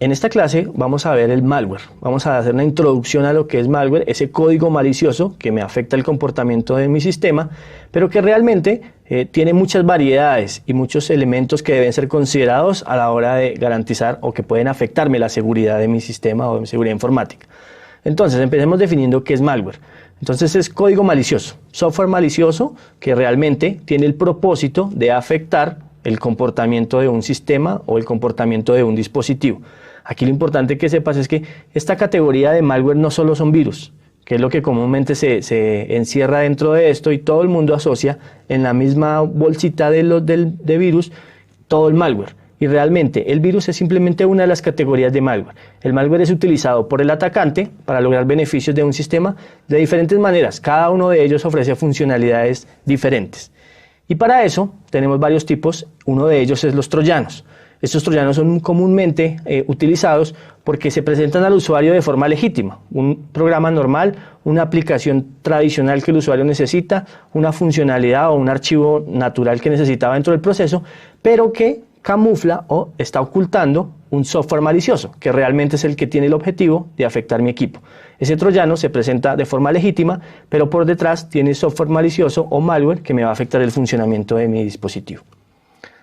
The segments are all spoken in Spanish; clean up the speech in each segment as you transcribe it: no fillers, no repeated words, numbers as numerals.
En esta clase vamos a ver el malware, vamos a hacer una introducción a lo que es malware, ese código malicioso que me afecta el comportamiento de mi sistema, pero que realmente tiene muchas variedades y muchos elementos que deben ser considerados a la hora de garantizar o que pueden afectarme la seguridad de mi sistema o de mi seguridad informática. Entonces, empecemos definiendo qué es malware. Entonces es código malicioso, software malicioso que realmente tiene el propósito de afectar el comportamiento de un sistema o el comportamiento de un dispositivo. Aquí lo importante que sepas es que esta categoría de malware no solo son virus, que es lo que comúnmente se encierra dentro de esto y todo el mundo asocia en la misma bolsita de virus todo el malware. Y realmente el virus es simplemente una de las categorías de malware. El malware es utilizado por el atacante para lograr beneficios de un sistema de diferentes maneras. Cada uno de ellos ofrece funcionalidades diferentes. Y para eso tenemos varios tipos. Uno de ellos es los troyanos. Estos troyanos son comúnmente utilizados porque se presentan al usuario de forma legítima. Un programa normal, una aplicación tradicional que el usuario necesita, una funcionalidad o un archivo natural que necesitaba dentro del proceso, pero que camufla o está ocultando un software malicioso, que realmente es el que tiene el objetivo de afectar mi equipo. Ese troyano se presenta de forma legítima, pero por detrás tiene software malicioso o malware que me va a afectar el funcionamiento de mi dispositivo.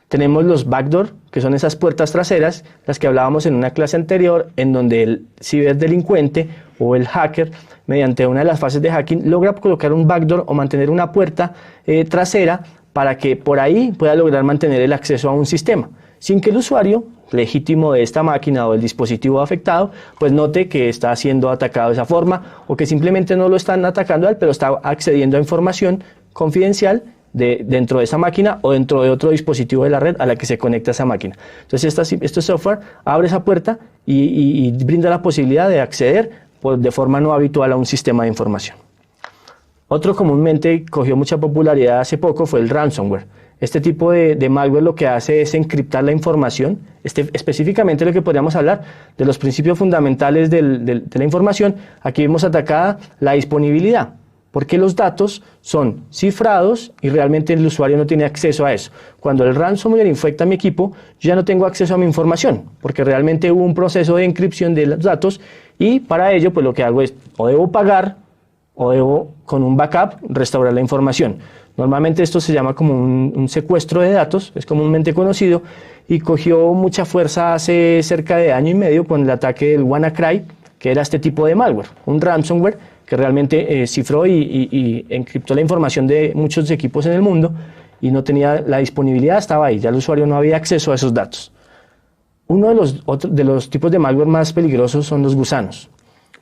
Tenemos los backdoor, que son esas puertas traseras, las que hablábamos en una clase anterior, en donde el ciberdelincuente o el hacker, mediante una de las fases de hacking, logra colocar un backdoor o mantener una puerta trasera para que por ahí pueda lograr mantener el acceso a un sistema, sin que el usuario legítimo de esta máquina o del dispositivo afectado, pues note que está siendo atacado de esa forma o que simplemente no lo están atacando a él, pero está accediendo a información confidencial dentro de esa máquina o dentro de otro dispositivo de la red a la que se conecta esa máquina. Entonces este software abre esa puerta y brinda la posibilidad de acceder de forma no habitual a un sistema de información. Otro comúnmente cogió mucha popularidad hace poco fue el ransomware. Este tipo de malware lo que hace es encriptar la información, específicamente lo que podríamos hablar de los principios fundamentales de la información. Aquí vemos atacada la disponibilidad, porque los datos son cifrados y realmente el usuario no tiene acceso a eso. Cuando el ransomware infecta mi equipo, yo ya no tengo acceso a mi información, porque realmente hubo un proceso de encripción de los datos y para ello pues lo que hago es o debo pagar o debo con un backup restaurar la información. Normalmente esto se llama como un secuestro de datos, es comúnmente conocido y cogió mucha fuerza hace cerca de año y medio con el ataque del WannaCry, que era este tipo de malware, un ransomware que realmente cifró y encriptó la información de muchos equipos en el mundo y no tenía la disponibilidad, estaba ahí, ya el usuario no había acceso a esos datos. Uno de los tipos de malware más peligrosos son los gusanos,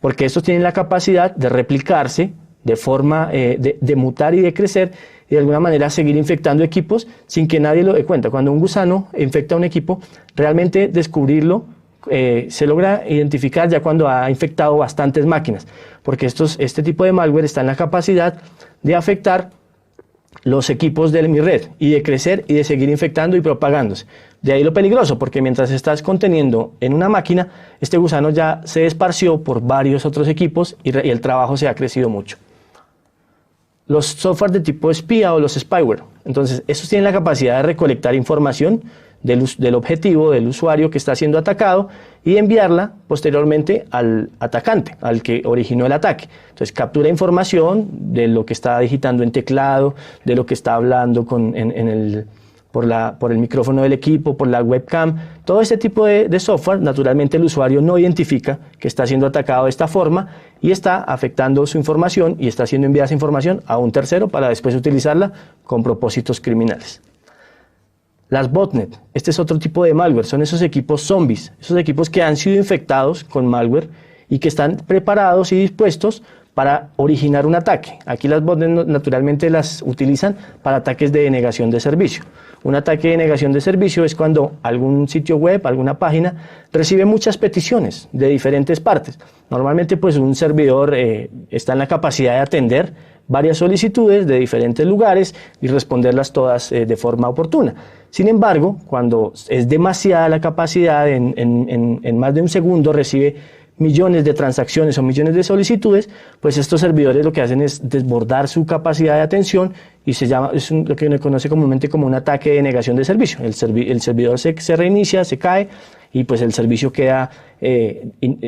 porque estos tienen la capacidad de replicarse de forma de mutar y de crecer y de alguna manera seguir infectando equipos sin que nadie lo dé cuenta. Cuando un gusano infecta un equipo, realmente descubrirlo se logra identificar ya cuando ha infectado bastantes máquinas, porque este tipo de malware está en la capacidad de afectar los equipos de mi red y de crecer y de seguir infectando y propagándose. De ahí lo peligroso, porque mientras estás conteniendo en una máquina, este gusano ya se esparció por varios otros equipos y el trabajo se ha crecido mucho. Los software de tipo espía o los spyware, entonces estos tienen la capacidad de recolectar información del objetivo, del usuario que está siendo atacado y enviarla posteriormente al atacante, al que originó el ataque. Entonces captura información de lo que está digitando en teclado, de lo que está hablando por el micrófono del equipo, por la webcam. Todo este tipo de software, naturalmente el usuario no identifica que está siendo atacado de esta forma y está afectando su información y está siendo enviada esa información a un tercero para después utilizarla con propósitos criminales. Las botnet, este es otro tipo de malware, son esos equipos zombies, esos equipos que han sido infectados con malware y que están preparados y dispuestos para originar un ataque. Aquí las botnet naturalmente las utilizan para ataques de denegación de servicio. Un ataque de denegación de servicio es cuando algún sitio web, alguna página, recibe muchas peticiones de diferentes partes. Normalmente pues un servidor está en la capacidad de atender varias solicitudes de diferentes lugares y responderlas todas de forma oportuna. Sin embargo, cuando es demasiada la capacidad, en más de un segundo recibe millones de transacciones o millones de solicitudes, pues estos servidores lo que hacen es desbordar su capacidad de atención y lo que se conoce comúnmente como un ataque de negación de servicio. El servidor se reinicia, se cae y pues el servicio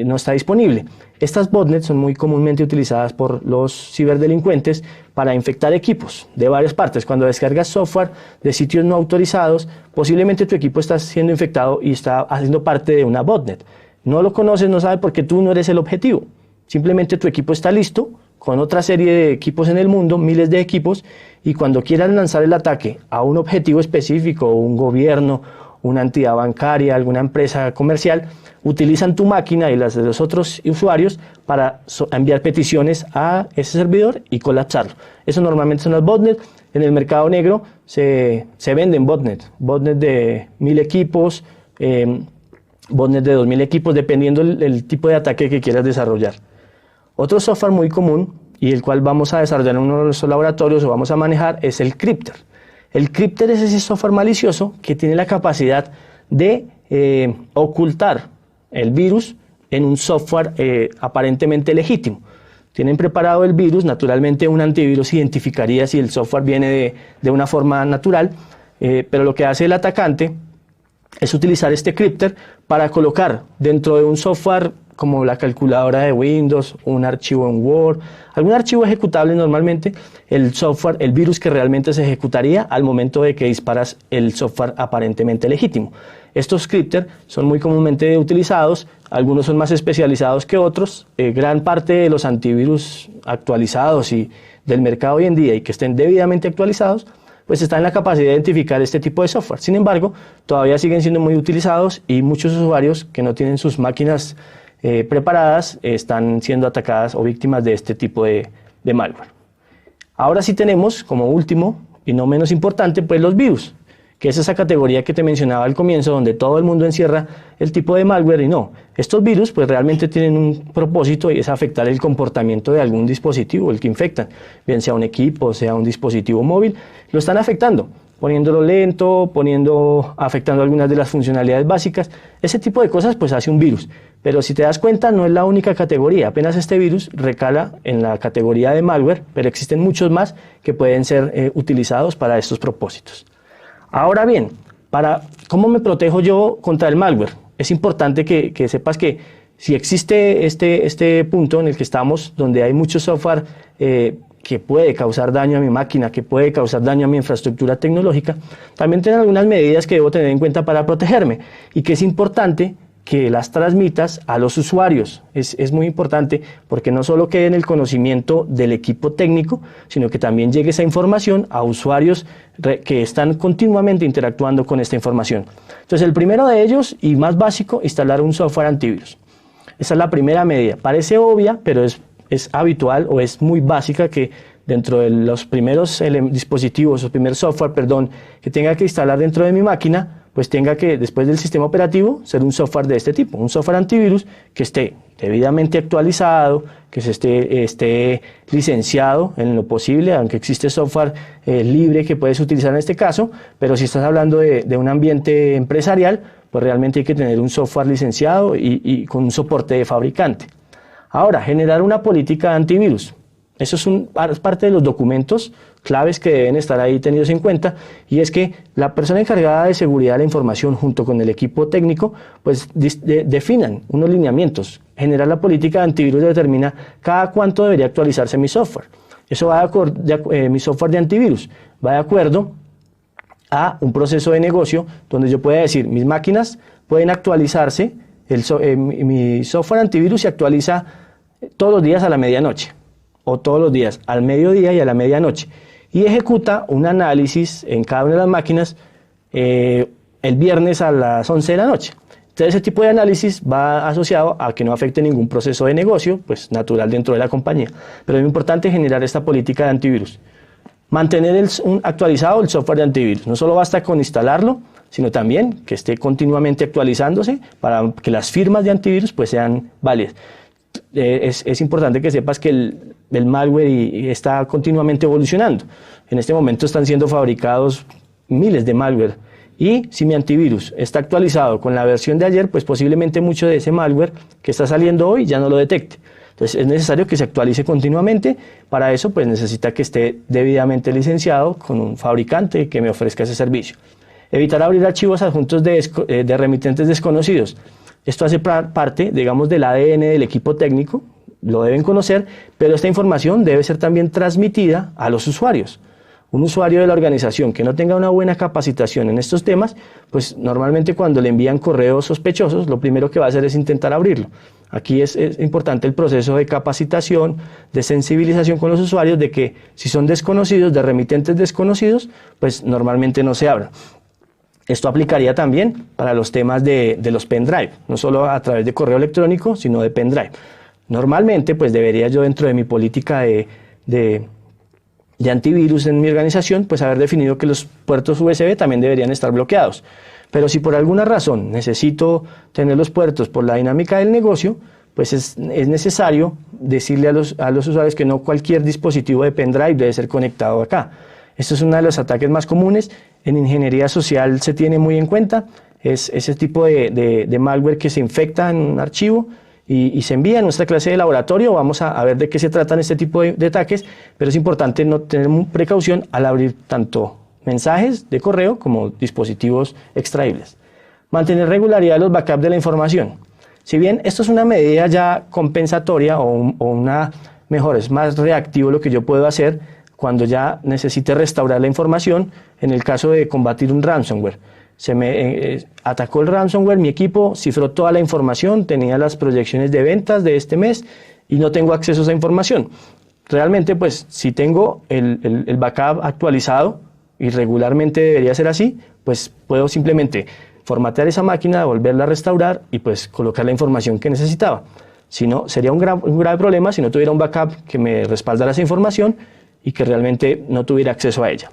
no está disponible. Estas botnets son muy comúnmente utilizadas por los ciberdelincuentes para infectar equipos de varias partes. Cuando descargas software de sitios no autorizados, posiblemente tu equipo está siendo infectado y está haciendo parte de una botnet. No lo conoces, no sabes porque tú no eres el objetivo. Simplemente tu equipo está listo con otra serie de equipos en el mundo, miles de equipos, y cuando quieran lanzar el ataque a un objetivo específico, un gobierno, una entidad bancaria, alguna empresa comercial, utilizan tu máquina y las de los otros usuarios para enviar peticiones a ese servidor y colapsarlo. Eso normalmente son las botnets. En el mercado negro se venden botnets de 1000 equipos, botnets de 2000 equipos, dependiendo el tipo de ataque que quieras desarrollar. Otro software muy común y el cual vamos a desarrollar en uno de nuestros laboratorios o vamos a manejar es el Crypter. El Crypter es ese software malicioso que tiene la capacidad de ocultar el virus en un software aparentemente legítimo. Tienen preparado el virus, naturalmente un antivirus identificaría si el software viene de una forma natural, pero lo que hace el atacante es utilizar este Crypter para colocar dentro de un software como la calculadora de Windows, un archivo en Word, algún archivo ejecutable normalmente, el software, el virus que realmente se ejecutaría al momento de que disparas el software aparentemente legítimo. Estos Crypter son muy comúnmente utilizados, algunos son más especializados que otros, gran parte de los antivirus actualizados y del mercado hoy en día y que estén debidamente actualizados, pues está en la capacidad de identificar este tipo de software. Sin embargo, todavía siguen siendo muy utilizados y muchos usuarios que no tienen sus máquinas preparadas están siendo atacadas o víctimas de este tipo de malware. Ahora sí tenemos como último y no menos importante pues los virus, que es esa categoría que te mencionaba al comienzo donde todo el mundo encierra el tipo de malware y no. Estos virus pues realmente tienen un propósito y es afectar el comportamiento de algún dispositivo, el que infectan, bien sea un equipo, sea un dispositivo móvil, lo están afectando, poniéndolo lento, afectando algunas de las funcionalidades básicas. Ese tipo de cosas pues hace un virus. Pero si te das cuenta no es la única categoría, apenas este virus recala en la categoría de malware, pero existen muchos más que pueden ser utilizados para estos propósitos. Ahora bien, ¿cómo me protejo yo contra el malware? Es importante que sepas que si existe este punto en el que estamos, donde hay mucho software que puede causar daño a mi máquina, que puede causar daño a mi infraestructura tecnológica, también tengo algunas medidas que debo tener en cuenta para protegerme y que es importante que las transmitas a los usuarios. Es muy importante porque no solo quede en el conocimiento del equipo técnico, sino que también llegue esa información a usuarios que están continuamente interactuando con esta información. Entonces, el primero de ellos y más básico, instalar un software antivirus. Esa es la primera medida. Parece obvia, pero es habitual o es muy básica que dentro de los primeros dispositivos o primer software, que tenga que instalar dentro de mi máquina, pues tenga que, después del sistema operativo, ser un software de este tipo, un software antivirus que esté debidamente actualizado, que esté licenciado en lo posible, aunque existe software libre que puedes utilizar en este caso, pero si estás hablando de un ambiente empresarial, pues realmente hay que tener un software licenciado y con un soporte de fabricante. Ahora, generar una política de antivirus. Eso es parte de los documentos claves que deben estar ahí tenidos en cuenta, y es que la persona encargada de seguridad de la información junto con el equipo técnico pues definan unos lineamientos. Generar la política de antivirus determina cada cuánto debería actualizarse mi software. Eso va mi software de antivirus va de acuerdo a un proceso de negocio donde yo pueda decir mis máquinas pueden actualizarse, mi software antivirus se actualiza todos los días a la medianoche o todos los días al mediodía y a la medianoche, y ejecuta un análisis en cada una de las máquinas el viernes a las 11 de la noche. Entonces ese tipo de análisis va asociado a que no afecte ningún proceso de negocio, pues natural dentro de la compañía. Pero es muy importante generar esta política de antivirus. Mantener actualizado el software de antivirus. No solo basta con instalarlo, sino también que esté continuamente actualizándose para que las firmas de antivirus pues sean válidas. Es importante que sepas que el malware está continuamente evolucionando. En este momento están siendo fabricados miles de malware Y si mi antivirus está actualizado con la versión de ayer, pues posiblemente mucho de ese malware que está saliendo hoy ya no lo detecte. Entonces es necesario que se actualice continuamente. Para eso pues necesita que esté debidamente licenciado con un fabricante que me ofrezca ese servicio. Evitar abrir archivos adjuntos de remitentes desconocidos. Esto hace parte, digamos, del ADN del equipo técnico, lo deben conocer, pero esta información debe ser también transmitida a los usuarios. Un usuario de la organización que no tenga una buena capacitación en estos temas, pues normalmente cuando le envían correos sospechosos, lo primero que va a hacer es intentar abrirlo. Aquí es importante el proceso de capacitación, de sensibilización con los usuarios, de que si son desconocidos, de remitentes desconocidos, pues normalmente no se abran. Esto aplicaría también para los temas de los pendrive, no solo a través de correo electrónico, sino de pendrive. Normalmente, pues debería yo dentro de mi política de antivirus en mi organización, pues haber definido que los puertos USB también deberían estar bloqueados. Pero si por alguna razón necesito tener los puertos por la dinámica del negocio, pues es necesario decirle a los usuarios que no cualquier dispositivo de pendrive debe ser conectado acá. Esto es uno de los ataques más comunes. En ingeniería social se tiene muy en cuenta. Es ese tipo de malware que se infecta en un archivo y se envía a nuestra clase de laboratorio. Vamos a ver de qué se tratan este tipo de ataques, pero es importante no tener precaución al abrir tanto mensajes de correo como dispositivos extraíbles. Mantener regularidad de los backups de la información. Si bien esto es una medida ya compensatoria mejor, es más reactivo lo que yo puedo hacer cuando ya necesite restaurar la información en el caso de combatir un ransomware. Se me atacó el ransomware, mi equipo cifró toda la información, tenía las proyecciones de ventas de este mes y no tengo acceso a esa información. Realmente, pues, si tengo el backup actualizado, y regularmente debería ser así, pues puedo simplemente formatear esa máquina, volverla a restaurar y pues colocar la información que necesitaba. Si no, sería un grave problema si no tuviera un backup que me respaldara esa información y que realmente no tuviera acceso a ella.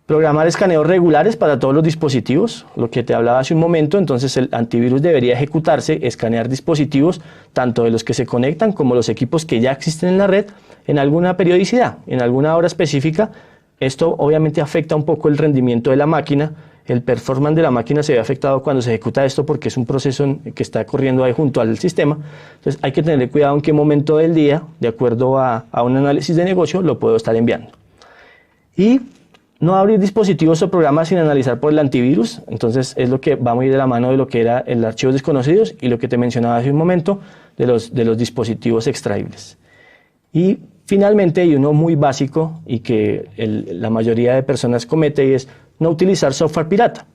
Programar escaneos regulares para todos los dispositivos, lo que te hablaba hace un momento. Entonces el antivirus debería ejecutarse, escanear dispositivos, tanto de los que se conectan como los equipos que ya existen en la red, en alguna periodicidad, en alguna hora específica. Esto obviamente afecta un poco el rendimiento de la máquina, el performance de la máquina se ve afectado cuando se ejecuta esto porque es un proceso que está corriendo ahí junto al sistema. Entonces hay que tener cuidado en qué momento del día, de acuerdo a un análisis de negocio, lo puedo estar enviando. Y no abrir dispositivos o programas sin analizar por el antivirus. Entonces es lo que va muy de la mano de lo que era el archivos desconocidos y lo que te mencionaba hace un momento de los dispositivos extraíbles. Y finalmente, y uno muy básico y que la mayoría de personas comete, y es no utilizar software pirata.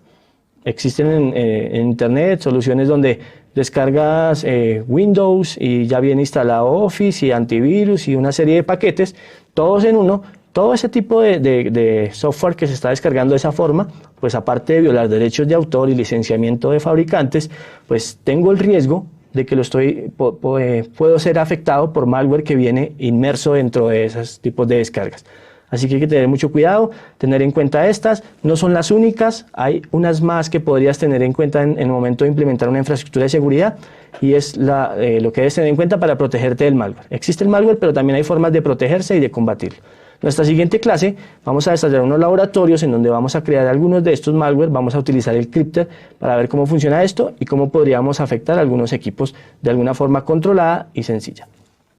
Existen en internet soluciones donde descargas Windows y ya viene instalado Office y antivirus y una serie de paquetes, todos en uno. Todo ese tipo de software que se está descargando de esa forma, pues aparte de violar derechos de autor y licenciamiento de fabricantes, pues tengo el riesgo de que puedo ser afectado por malware que viene inmerso dentro de esos tipos de descargas. Así que hay que tener mucho cuidado, tener en cuenta estas. No son las únicas, hay unas más que podrías tener en cuenta en el momento de implementar una infraestructura de seguridad y es lo que debes tener en cuenta para protegerte del malware. Existe el malware, pero también hay formas de protegerse y de combatirlo. En nuestra siguiente clase vamos a desarrollar unos laboratorios en donde vamos a crear algunos de estos malware, vamos a utilizar el Crypter para ver cómo funciona esto y cómo podríamos afectar a algunos equipos de alguna forma controlada y sencilla.